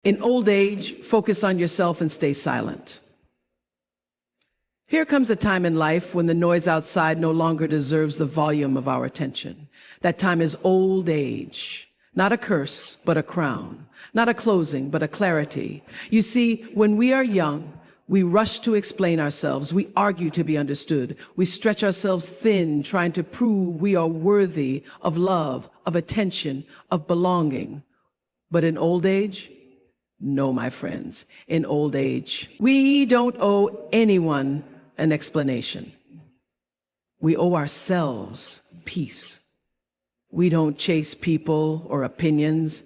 In old age, focus on yourself and stay silent. Here comes a time in life when the noise outside no longer deserves the volume of our attention. That time is old age. Not a curse, but a crown. Not a closing, but a clarity. You see, when we are young, we rush to explain ourselves. We argue to be understood. We stretch ourselves thin, trying to prove we are worthy of love, of attention, of belonging. But in old age, no, my friends, in old age, we don't owe anyone an explanation. We owe ourselves peace. We don't chase people or opinions.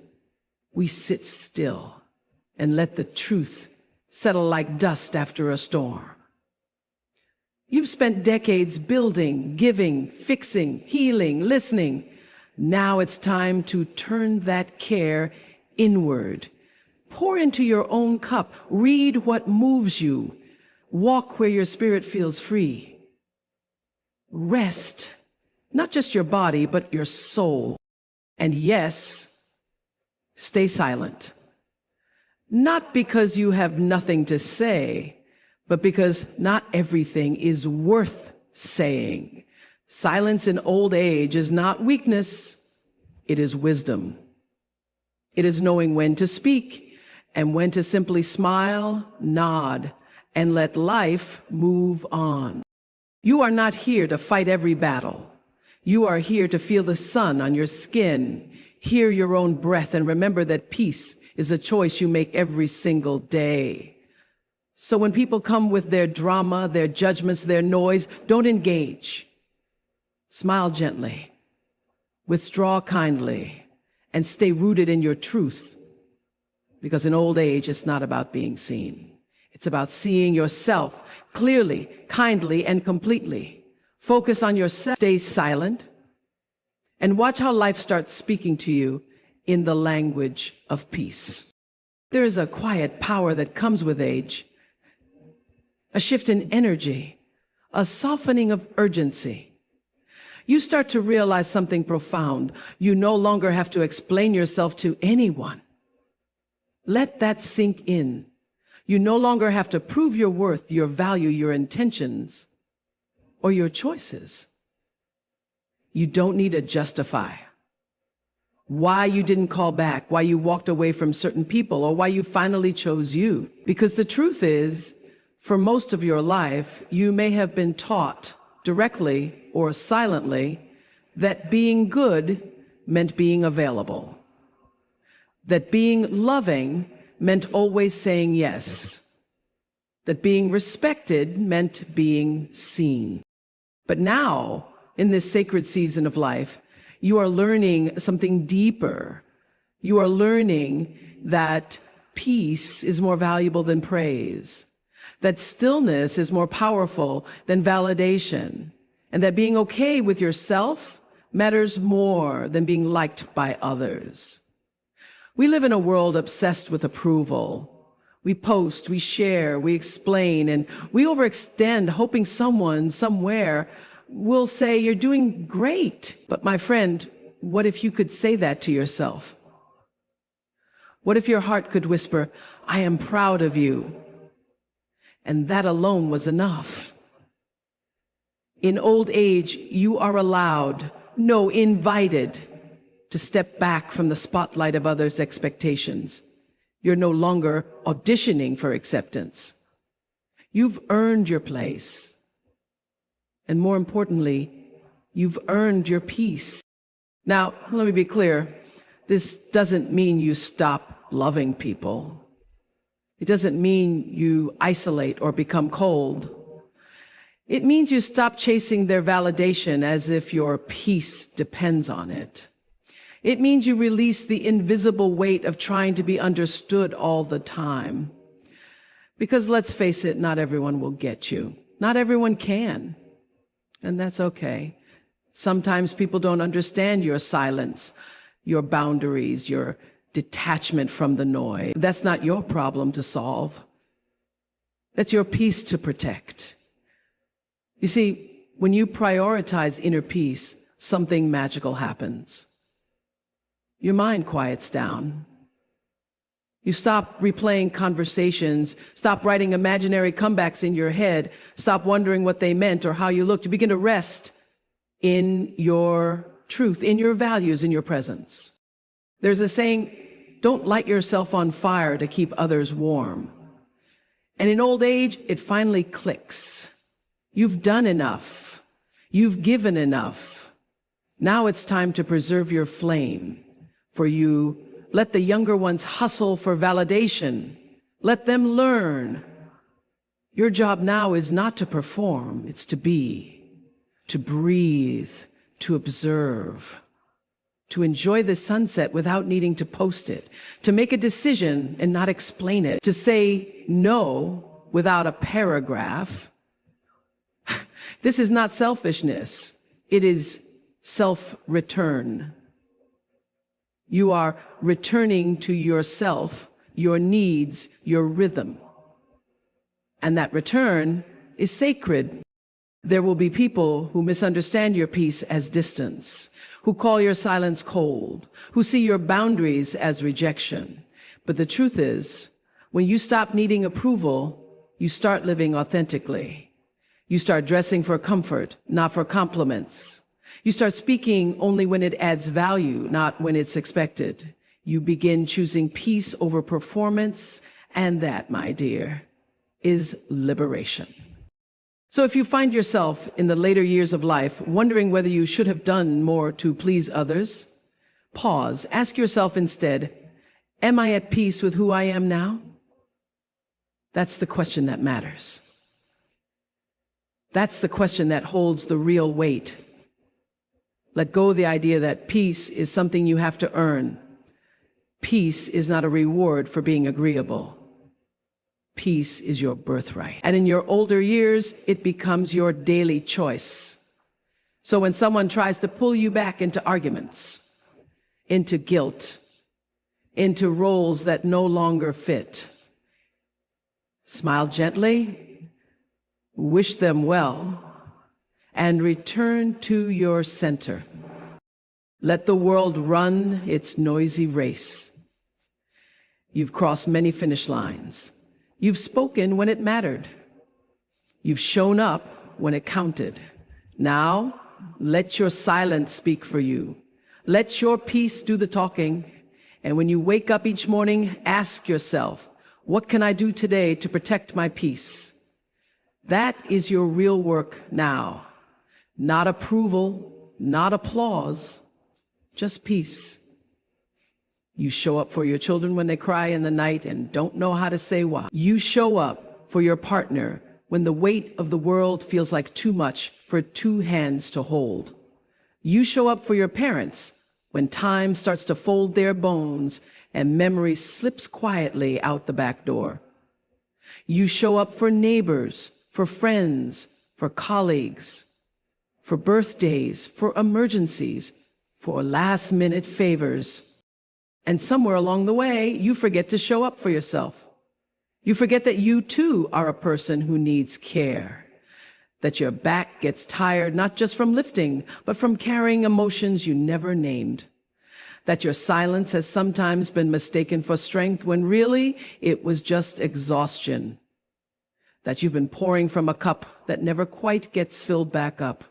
We sit still and let the truth settle like dust after a storm. You've spent decades building, giving, fixing, healing, listening. Now it's time to turn that care inward. Pour into your own cup. Read what moves you. Walk where your spirit feels free. Rest, not just your body, but your soul. And yes, stay silent. Not because you have nothing to say, but because not everything is worth saying. Silence in old age is not weakness, it is wisdom. It is knowing when to speak and when to simply smile, nod, and let life move on. You are not here to fight every battle. You are here to feel the sun on your skin, hear your own breath, and remember that peace is a choice you make every single day. So when people come with their drama, their judgments, their noise, don't engage. Smile gently, withdraw kindly, and stay rooted in your truth. Because in old age, it's not about being seen. It's about seeing yourself clearly, kindly, and completely. Focus on yourself, stay silent, and watch how life starts speaking to you in the language of peace. There is a quiet power that comes with age, a shift in energy, a softening of urgency. You start to realize something profound. You no longer have to explain yourself to anyone. Let that sink in. You no longer have to prove your worth, your value, your intentions, or your choices. You don't need to justify why you didn't call back, why you walked away from certain people, or why you finally chose you. Because the truth is, for most of your life, you may have been taught directly or silently that being good meant being available, that being loving meant always saying yes, that being respected meant being seen. But now, in this sacred season of life, you are learning something deeper. You are learning that peace is more valuable than praise, that stillness is more powerful than validation, and that being okay with yourself matters more than being liked by others. We live in a world obsessed with approval. We post, we share, we explain, and we overextend, hoping someone, somewhere, will say, "You're doing great." But my friend, what if you could say that to yourself? What if your heart could whisper, "I am proud of you," and that alone was enough? In old age, you are allowed, no, invited, to step back from the spotlight of others' expectations. You're no longer auditioning for acceptance. You've earned your place. And more importantly, you've earned your peace. Now, let me be clear. This doesn't mean you stop loving people. It doesn't mean you isolate or become cold. It means you stop chasing their validation as if your peace depends on it. It means you release the invisible weight of trying to be understood all the time. Because let's face it, not everyone will get you. Not everyone can. And that's okay. Sometimes people don't understand your silence, your boundaries, your detachment from the noise. That's not your problem to solve. That's your peace to protect. You see, when you prioritize inner peace, something magical happens. Your mind quiets down. You stop replaying conversations, stop writing imaginary comebacks in your head, stop wondering what they meant or how you looked. You begin to rest in your truth, in your values, in your presence. There's a saying, don't light yourself on fire to keep others warm. And in old age, it finally clicks. You've done enough. You've given enough. Now it's time to preserve your flame. For you, let the younger ones hustle for validation. Let them learn. Your job now is not to perform, it's to be, to breathe, to observe, to enjoy the sunset without needing to post it, to make a decision and not explain it, to say no without a paragraph. This is not selfishness. It is self-return. You are returning to yourself, your needs, your rhythm. And that return is sacred. There will be people who misunderstand your peace as distance, who call your silence cold, who see your boundaries as rejection. But the truth is, when you stop needing approval, you start living authentically. You start dressing for comfort, not for compliments. You start speaking only when it adds value, not when it's expected. You begin choosing peace over performance, and that, my dear, is liberation. So if you find yourself in the later years of life wondering whether you should have done more to please others, pause. Ask yourself instead, am I at peace with who I am now? That's the question that matters. That's the question that holds the real weight. Let go of the idea that peace is something you have to earn. Peace is not a reward for being agreeable. Peace is your birthright. And in your older years, it becomes your daily choice. So when someone tries to pull you back into arguments, into guilt, into roles that no longer fit, smile gently, wish them well, and return to your center. Let the world run its noisy race. You've crossed many finish lines. You've spoken when it mattered. You've shown up when it counted. Now, let your silence speak for you. Let your peace do the talking. And when you wake up each morning, ask yourself, what can I do today to protect my peace? That is your real work now. Not approval, not applause, just peace. You show up for your children when they cry in the night and don't know how to say why. You show up for your partner when the weight of the world feels like too much for two hands to hold. You show up for your parents when time starts to fold their bones and memory slips quietly out the back door. You show up for neighbors, for friends, for colleagues, for birthdays, for emergencies, for last-minute favors. And somewhere along the way, you forget to show up for yourself. You forget that you too are a person who needs care, that your back gets tired not just from lifting, but from carrying emotions you never named, that your silence has sometimes been mistaken for strength when really it was just exhaustion, that you've been pouring from a cup that never quite gets filled back up,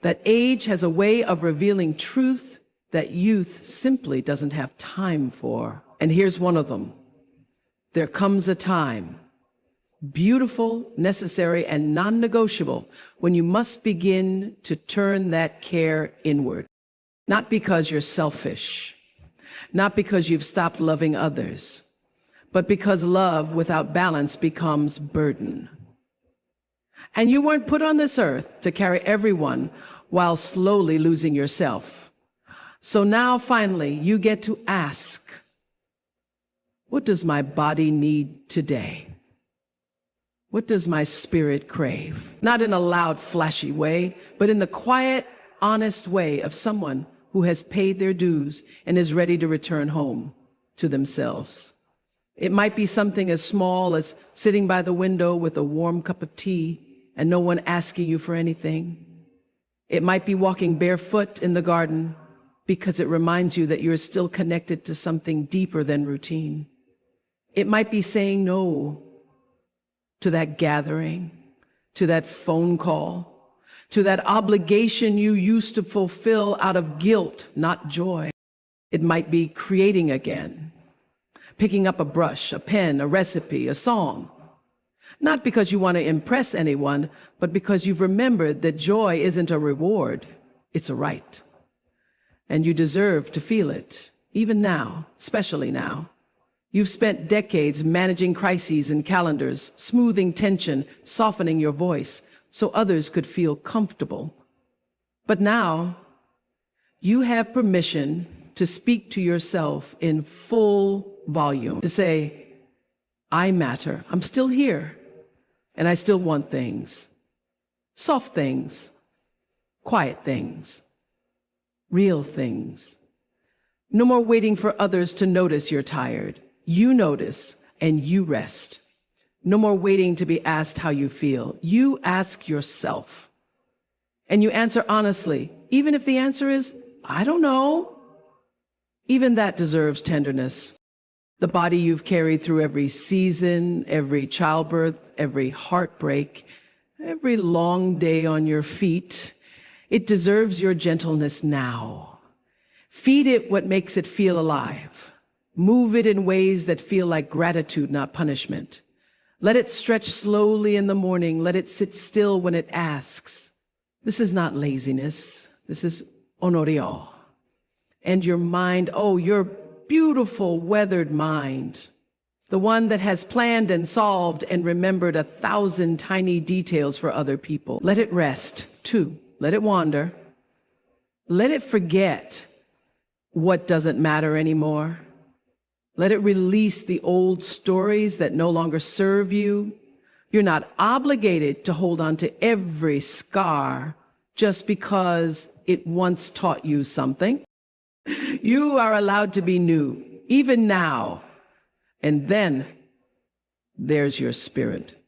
that age has a way of revealing truth that youth simply doesn't have time for. And here's one of them. There comes a time, beautiful, necessary, and non-negotiable, when you must begin to turn that care inward. Not because you're selfish, not because you've stopped loving others, but because love without balance becomes burden. And you weren't put on this earth to carry everyone while slowly losing yourself. So now finally you get to ask, what does my body need today? What does my spirit crave? Not in a loud, flashy way, but in the quiet, honest way of someone who has paid their dues and is ready to return home to themselves. It might be something as small as sitting by the window with a warm cup of tea and no one asking you for anything. It might be walking barefoot in the garden because it reminds you that you're still connected to something deeper than routine. It might be saying no to that gathering, to that phone call, to that obligation you used to fulfill out of guilt, not joy. It might be creating again, picking up a brush, a pen, a recipe, a song. Not because you want to impress anyone, but because you've remembered that joy isn't a reward, it's a right. And you deserve to feel it, even now, especially now. You've spent decades managing crises and calendars, smoothing tension, softening your voice, so others could feel comfortable. But now, you have permission to speak to yourself in full volume, to say, I matter, I'm still here, and I still want things. Soft things, quiet things, real things. No more waiting for others to notice you're tired. You notice and you rest. No more waiting to be asked how you feel. You ask yourself. And you answer honestly, even if the answer is, I don't know. Even that deserves tenderness. The body you've carried through every season, every childbirth, every heartbreak, every long day on your feet, it deserves your gentleness now. Feed it what makes it feel alive. Move it in ways that feel like gratitude, not punishment. Let it stretch slowly in the morning. Let it sit still when it asks. This is not laziness. This is honorio. And your mind, oh, your beautiful, weathered mind, the one that has planned and solved and remembered 1,000 tiny details for other people. Let it rest, too. Let it wander. Let it forget what doesn't matter anymore. Let it release the old stories that no longer serve you. You're not obligated to hold on to every scar just because it once taught you something. You are allowed to be new, even now. And then there's your spirit,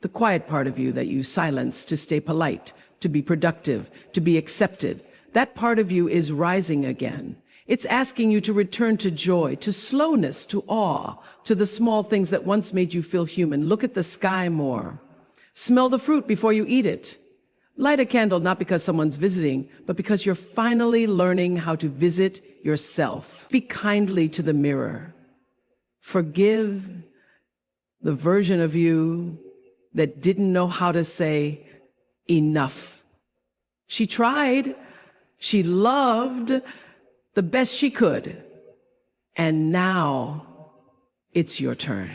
the quiet part of you that you silence to stay polite, to be productive, to be accepted. That part of you is rising again. It's asking you to return to joy, to slowness, to awe, to the small things that once made you feel human. Look at the sky more. Smell the fruit before you eat it. Light a candle not because someone's visiting, but because you're finally learning how to visit yourself. Speak kindly to the mirror. Forgive the version of you that didn't know how to say enough. She tried. She loved the best she could. And now it's your turn.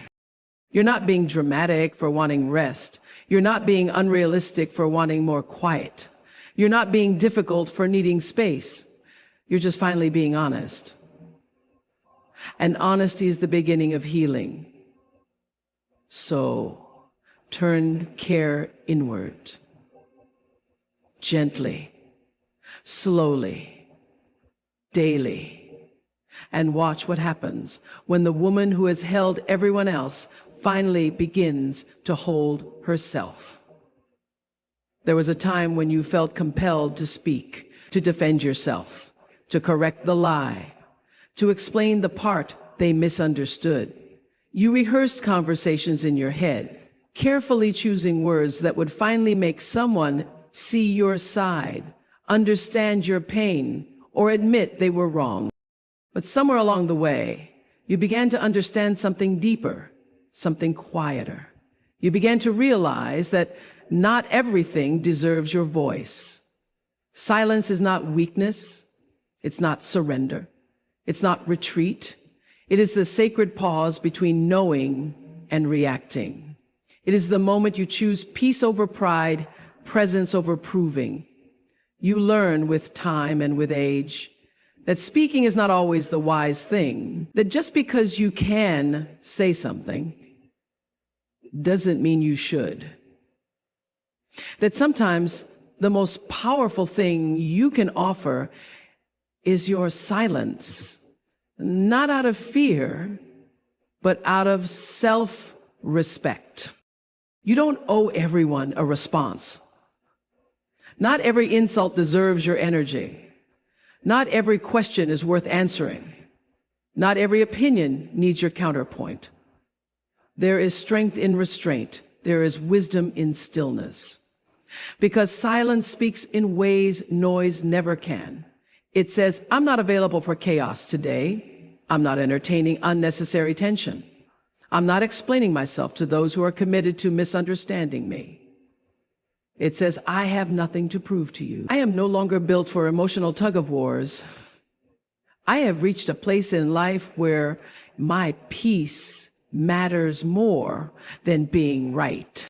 You're not being dramatic for wanting rest. You're not being unrealistic for wanting more quiet. You're not being difficult for needing space. You're just finally being honest. And honesty is the beginning of healing. So turn care inward. Gently, slowly, daily. And watch what happens when the woman who has held everyone else finally begins to hold herself. There was a time when you felt compelled to speak, to defend yourself, to correct the lie, to explain the part they misunderstood. You rehearsed conversations in your head, carefully choosing words that would finally make someone see your side, understand your pain, or admit they were wrong. But somewhere along the way, you began to understand something deeper, something quieter. You began to realize that not everything deserves your voice. Silence is not weakness. It's not surrender. It's not retreat. It is the sacred pause between knowing and reacting. It is the moment you choose peace over pride, presence over proving. You learn with time and with age that speaking is not always the wise thing, that just because you can say something doesn't mean you should. That sometimes the most powerful thing you can offer is your silence, not out of fear, but out of self-respect. You don't owe everyone a response. Not every insult deserves your energy. Not every question is worth answering. Not every opinion needs your counterpoint. There is strength in restraint. There is wisdom in stillness. Because silence speaks in ways noise never can. It says, I'm not available for chaos today. I'm not entertaining unnecessary tension. I'm not explaining myself to those who are committed to misunderstanding me. It says, I have nothing to prove to you. I am no longer built for emotional tug-of-wars. I have reached a place in life where my peace matters more than being right.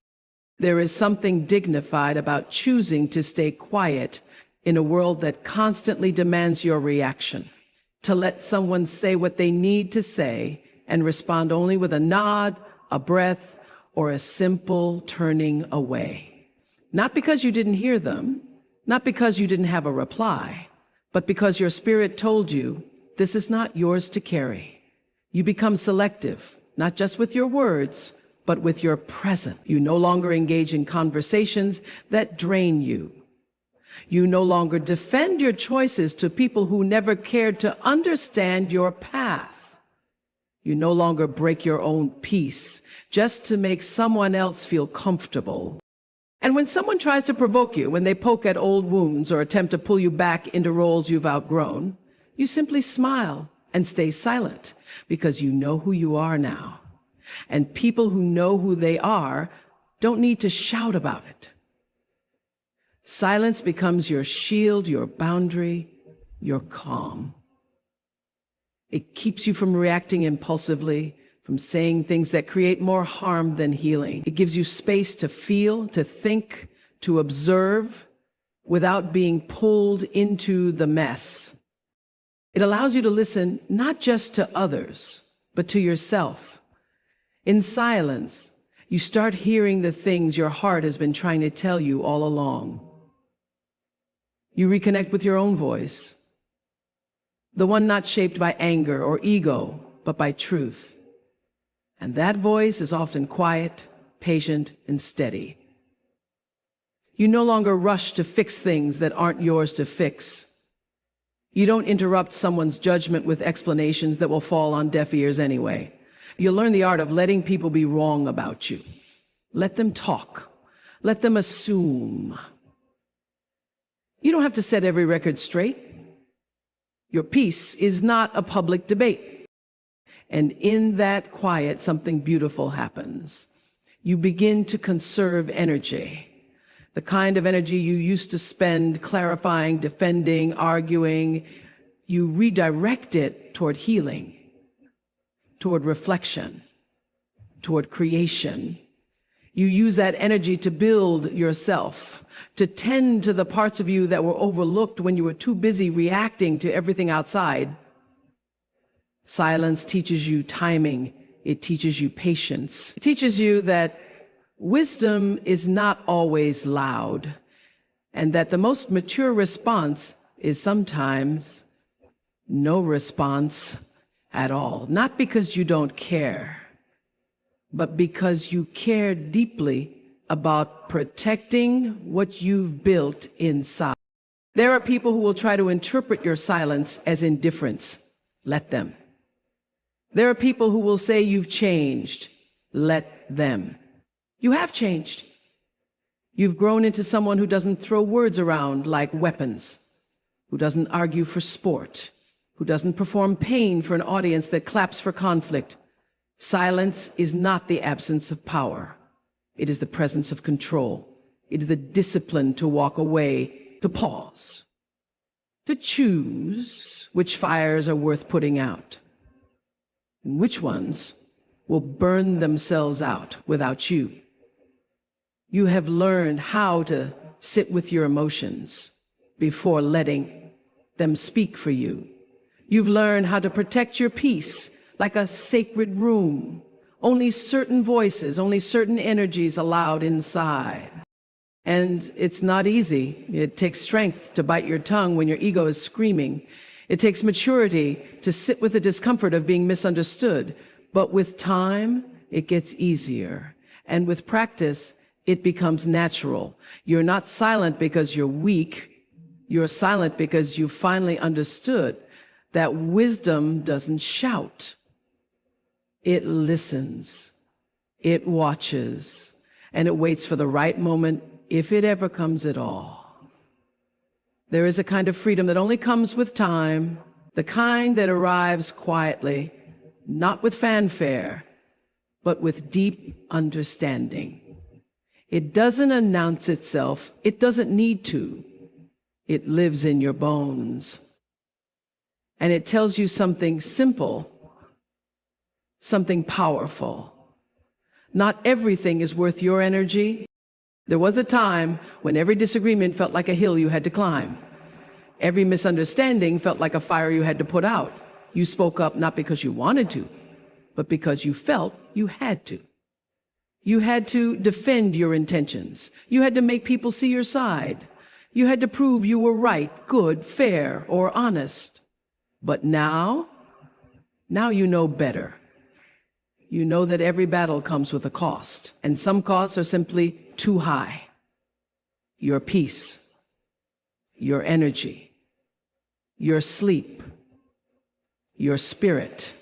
There is something dignified about choosing to stay quiet in a world that constantly demands your reaction, to let someone say what they need to say and respond only with a nod, a breath, or a simple turning away. Not because you didn't hear them, not because you didn't have a reply, but because your spirit told you this is not yours to carry. You become selective, not just with your words, but with your presence. You no longer engage in conversations that drain you. You no longer defend your choices to people who never cared to understand your path. You no longer break your own peace just to make someone else feel comfortable. And when someone tries to provoke you, when they poke at old wounds or attempt to pull you back into roles you've outgrown, you simply smile and stay silent because you know who you are now. And people who know who they are don't need to shout about it. Silence becomes your shield, your boundary, your calm. It keeps you from reacting impulsively, from saying things that create more harm than healing. It gives you space to feel, to think, to observe without being pulled into the mess. It allows you to listen not just to others, but to yourself. In silence, you start hearing the things your heart has been trying to tell you all along. You reconnect with your own voice, the one not shaped by anger or ego, but by truth. And that voice is often quiet, patient, and steady. You no longer rush to fix things that aren't yours to fix. You don't interrupt someone's judgment with explanations that will fall on deaf ears anyway. You learn the art of letting people be wrong about you. Let them talk. Let them assume. You don't have to set every record straight. Your peace is not a public debate. And in that quiet, something beautiful happens. You begin to conserve energy, the kind of energy you used to spend clarifying, defending, arguing. You redirect it toward healing, toward reflection, toward creation. You use that energy to build yourself, to tend to the parts of you that were overlooked when you were too busy reacting to everything outside. Silence teaches you timing. It teaches you patience. It teaches you that wisdom is not always loud, and that the most mature response is sometimes no response at all. Not because you don't care, but because you care deeply about protecting what you've built inside. There are people who will try to interpret your silence as indifference. Let them. There are people who will say you've changed. Let them. You have changed. You've grown into someone who doesn't throw words around like weapons, who doesn't argue for sport, who doesn't perform pain for an audience that claps for conflict. Silence is not the absence of power. It is the presence of control. It is the discipline to walk away, to pause, to choose which fires are worth putting out, and which ones will burn themselves out without you. You have learned how to sit with your emotions before letting them speak for you. You've learned how to protect your peace like a sacred room. Only certain voices, only certain energies allowed inside. And it's not easy. It takes strength to bite your tongue when your ego is screaming. It takes maturity to sit with the discomfort of being misunderstood. But with time, it gets easier. And with practice, it becomes natural. You're not silent because you're weak. You're silent because you finally understood that wisdom doesn't shout. It listens, it watches, and it waits for the right moment, if it ever comes at all. There is a kind of freedom that only comes with time, the kind that arrives quietly, not with fanfare, but with deep understanding. It doesn't announce itself. It doesn't need to. It lives in your bones. And it tells you something simple, something powerful. Not everything is worth your energy. There was a time when every disagreement felt like a hill you had to climb. Every misunderstanding felt like a fire you had to put out. You spoke up not because you wanted to, but because you felt you had to. You had to defend your intentions. You had to make people see your side. You had to prove you were right, good, fair, or honest. But now you know better. You know that every battle comes with a cost, and some costs are simply too high. Your peace, your energy, your sleep, your spirit.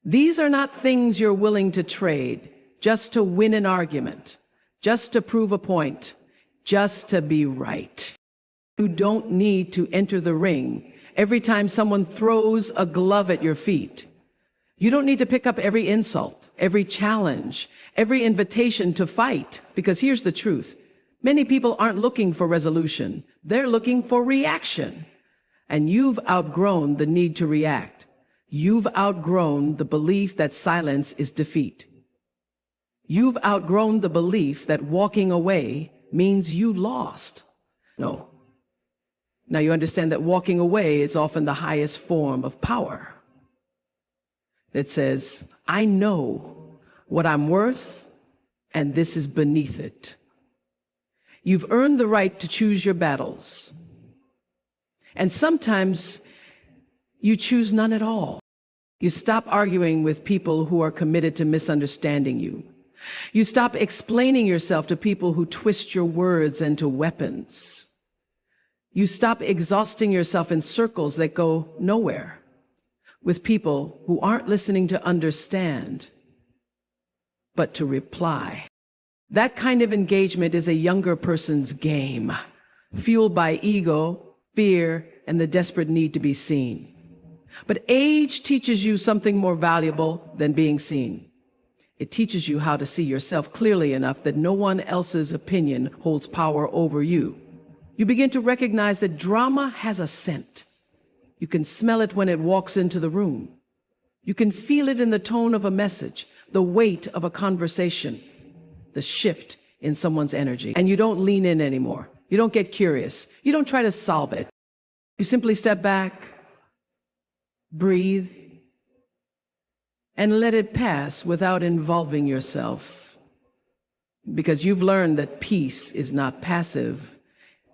These are not things you're willing to trade just to win an argument, just to prove a point, just to be right. You don't need to enter the ring every time someone throws a glove at your feet. You don't need to pick up every insult, every challenge, every invitation to fight, because here's the truth. Many people aren't looking for resolution. They're looking for reaction. And you've outgrown the need to react. You've outgrown the belief that silence is defeat. You've outgrown the belief that walking away means you lost. No. Now you understand that walking away is often the highest form of power. It says, I know what I'm worth, and this is beneath it. You've earned the right to choose your battles. And sometimes you choose none at all. You stop arguing with people who are committed to misunderstanding you. You stop explaining yourself to people who twist your words into weapons. You stop exhausting yourself in circles that go nowhere with people who aren't listening to understand, but to reply. That kind of engagement is a younger person's game, fueled by ego, fear, and the desperate need to be seen. But age teaches you something more valuable than being seen. It teaches you how to see yourself clearly enough that no one else's opinion holds power over you. You begin to recognize that drama has a scent. You can smell it when it walks into the room. You can feel it in the tone of a message, the weight of a conversation, the shift in someone's energy. And you don't lean in anymore. You don't get curious. You don't try to solve it. You simply step back, breathe, and let it pass without involving yourself. Because you've learned that peace is not passive.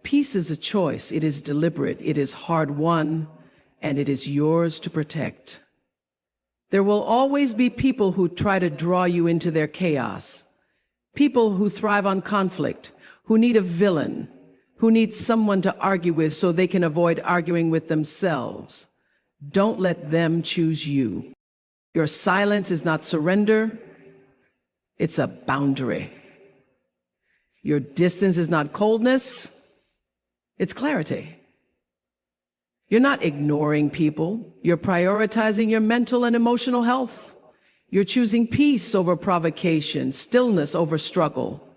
Peace is a choice. It is deliberate. It is hard-won, and it is yours to protect. There will always be people who try to draw you into their chaos. People who thrive on conflict, who need a villain, who need someone to argue with so they can avoid arguing with themselves. Don't let them choose you. Your silence is not surrender. It's a boundary. Your distance is not coldness. It's clarity. You're not ignoring people. You're prioritizing your mental and emotional health. You're choosing peace over provocation, stillness over struggle.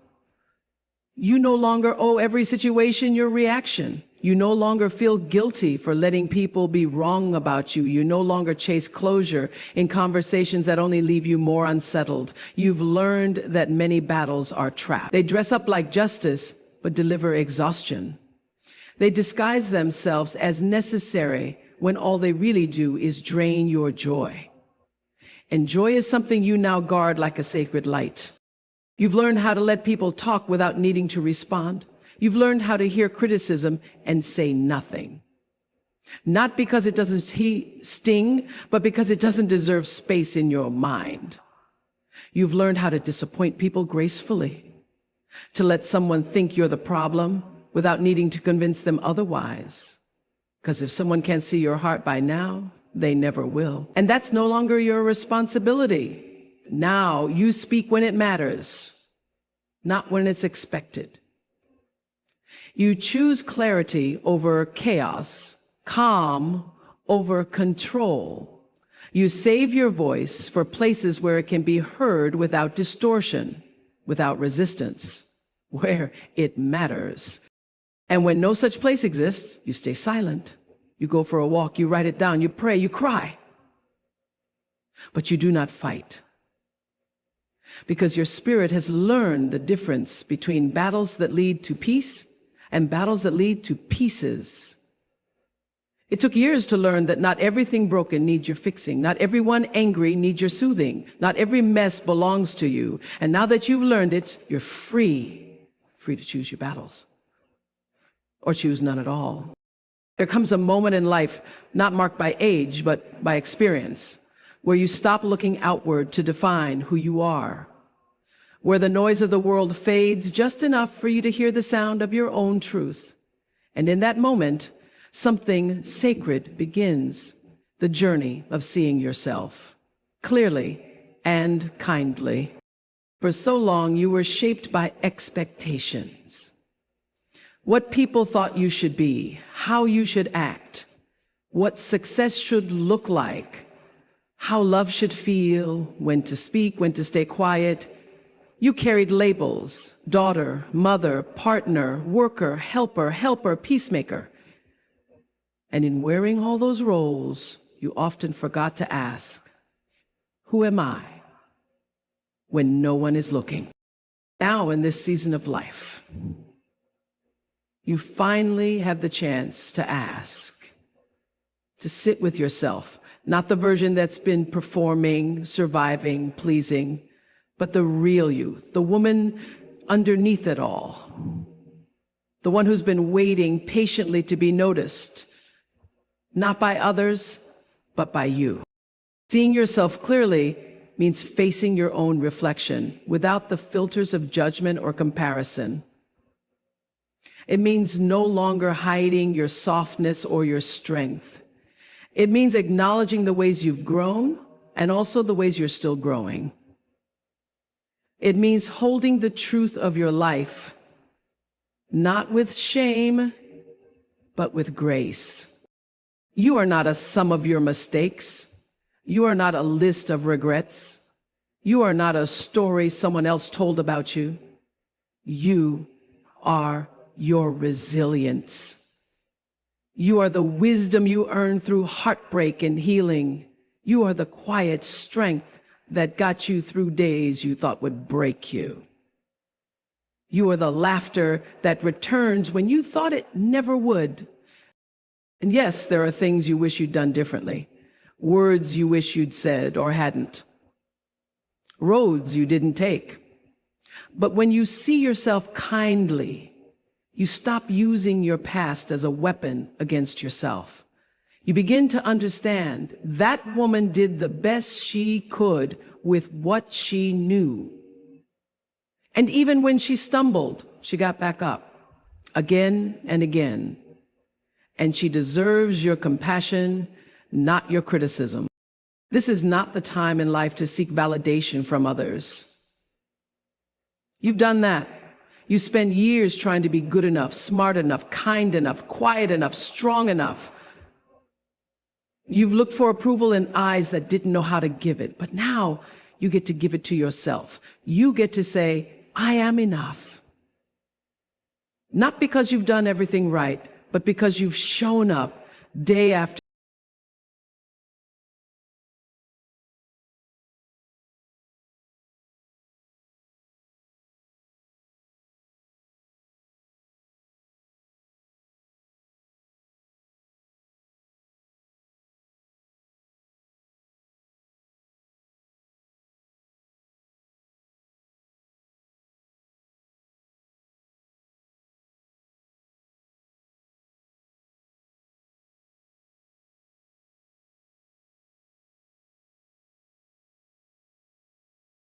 You no longer owe every situation your reaction. You no longer feel guilty for letting people be wrong about you. You no longer chase closure in conversations that only leave you more unsettled. You've learned that many battles are trapped. They dress up like justice, but deliver exhaustion. They disguise themselves as necessary when all they really do is drain your joy. And joy is something you now guard like a sacred light. You've learned how to let people talk without needing to respond. You've learned how to hear criticism and say nothing. Not because it doesn't sting, but because it doesn't deserve space in your mind. You've learned how to disappoint people gracefully, to let someone think you're the problem without needing to convince them otherwise. Because if someone can't see your heart by now, they never will. And that's no longer your responsibility. Now you speak when it matters, not when it's expected. You choose clarity over chaos, calm over control. You save your voice for places where it can be heard without distortion, without resistance, where it matters. And when no such place exists, you stay silent. You go for a walk, you write it down, you pray, you cry. But you do not fight. Because your spirit has learned the difference between battles that lead to peace and battles that lead to pieces. It took years to learn that not everything broken needs your fixing. Not everyone angry needs your soothing. Not every mess belongs to you. And now that you've learned it, you're free to choose your battles. Or choose none at all. There comes a moment in life, not marked by age, but by experience, where you stop looking outward to define who you are, where the noise of the world fades just enough for you to hear the sound of your own truth. And in that moment, something sacred begins, the journey of seeing yourself clearly and kindly. For so long, you were shaped by expectations. What people thought you should be, how you should act, what success should look like, how love should feel, when to speak, when to stay quiet. You carried labels: daughter, mother, partner, worker, helper, peacemaker. And in wearing all those roles, you often forgot to ask, who am I? When no one is looking. Now in this season of life, you finally have the chance to ask, to sit with yourself, not the version that's been performing, surviving, pleasing, but the real you, the woman underneath it all, the one who's been waiting patiently to be noticed, not by others, but by you. Seeing yourself clearly means facing your own reflection without the filters of judgment or comparison. It means no longer hiding your softness or your strength. It means acknowledging the ways you've grown and also the ways you're still growing. It means holding the truth of your life, not with shame, but with grace. You are not a sum of your mistakes. You are not a list of regrets. You are not a story someone else told about you. You are your resilience. You are the wisdom you earned through heartbreak and healing. You are the quiet strength that got you through days you thought would break you. You are the laughter that returns when you thought it never would. And yes, there are things you wish you'd done differently, words you wish you'd said or hadn't, roads you didn't take. But when you see yourself kindly, you stop using your past as a weapon against yourself. You begin to understand that woman did the best she could with what she knew. And even when she stumbled, she got back up again and again. And she deserves your compassion, not your criticism. This is not the time in life to seek validation from others. You've done that. You spend years trying to be good enough, smart enough, kind enough, quiet enough, strong enough. You've looked for approval in eyes that didn't know how to give it, but now you get to give it to yourself. You get to say, I am enough. Not because you've done everything right, but because you've shown up day after